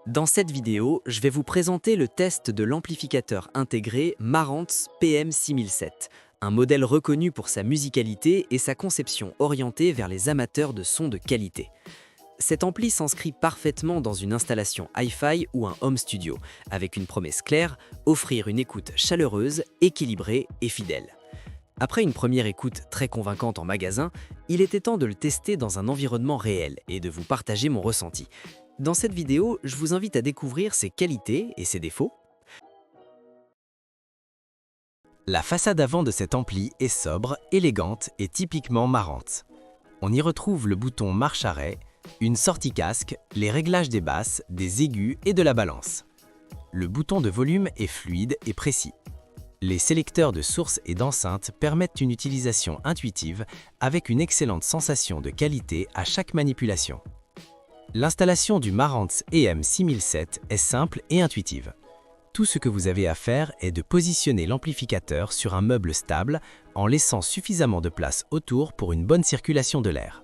Dans cette vidéo, je vais vous présenter le test de l'amplificateur intégré Marantz PM6007, un modèle reconnu pour sa musicalité et sa conception orientée vers les amateurs de sons de qualité. Cet ampli s'inscrit parfaitement dans une installation hi-fi ou un home studio, avec une promesse claire, offrir une écoute chaleureuse, équilibrée et fidèle. Après une première écoute très convaincante en magasin, il était temps de le tester dans un environnement réel et de vous partager mon ressenti. Dans cette vidéo, je vous invite à découvrir ses qualités et ses défauts. La façade avant de cet ampli est sobre, élégante et typiquement Marantz. On y retrouve le bouton marche-arrêt, une sortie casque, les réglages des basses, des aigus et de la balance. Le bouton de volume est fluide et précis. Les sélecteurs de source et d'enceinte permettent une utilisation intuitive avec une excellente sensation de qualité à chaque manipulation. L'installation du Marantz EM6007 est simple et intuitive. Tout ce que vous avez à faire est de positionner l'amplificateur sur un meuble stable en laissant suffisamment de place autour pour une bonne circulation de l'air.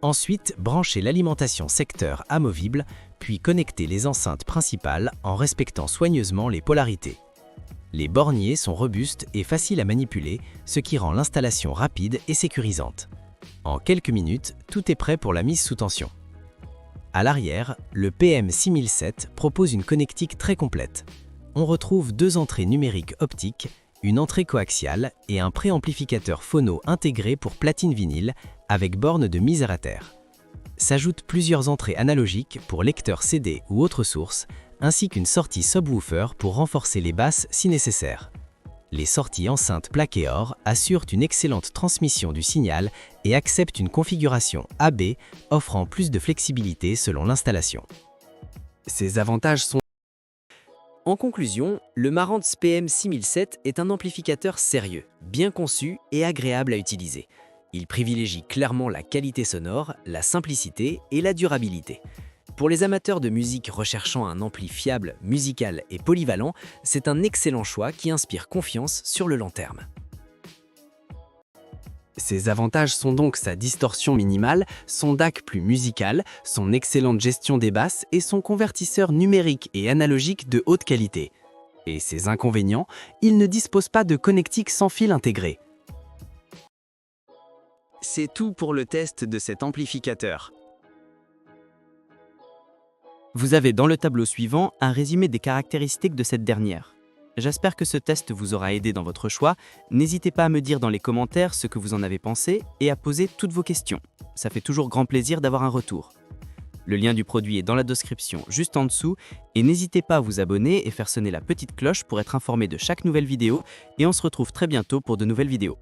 Ensuite, branchez l'alimentation secteur amovible, puis connectez les enceintes principales en respectant soigneusement les polarités. Les borniers sont robustes et faciles à manipuler, ce qui rend l'installation rapide et sécurisante. En quelques minutes, tout est prêt pour la mise sous tension. À l'arrière, le PM6007 propose une connectique très complète. On retrouve deux entrées numériques optiques, une entrée coaxiale et un préamplificateur phono intégré pour platine vinyle avec borne de mise à terre. S'ajoutent plusieurs entrées analogiques pour lecteurs CD ou autres sources, ainsi qu'une sortie subwoofer pour renforcer les basses si nécessaire. Les sorties enceintes plaquées or assurent une excellente transmission du signal et acceptent une configuration AB offrant plus de flexibilité selon l'installation. Ces avantages sont... En conclusion, le Marantz PM6007 est un amplificateur sérieux, bien conçu et agréable à utiliser. Il privilégie clairement la qualité sonore, la simplicité et la durabilité. Pour les amateurs de musique recherchant un ampli fiable, musical et polyvalent, c'est un excellent choix qui inspire confiance sur le long terme. Ses avantages sont donc sa distorsion minimale, son DAC plus musical, son excellente gestion des basses et son convertisseur numérique et analogique de haute qualité. Et ses inconvénients, il ne dispose pas de connectique sans fil intégré. C'est tout pour le test de cet amplificateur. Vous avez dans le tableau suivant un résumé des caractéristiques de cette dernière. J'espère que ce test vous aura aidé dans votre choix. N'hésitez pas à me dire dans les commentaires ce que vous en avez pensé et à poser toutes vos questions. Ça fait toujours grand plaisir d'avoir un retour. Le lien du produit est dans la description juste en dessous et n'hésitez pas à vous abonner et faire sonner la petite cloche pour être informé de chaque nouvelle vidéo et on se retrouve très bientôt pour de nouvelles vidéos.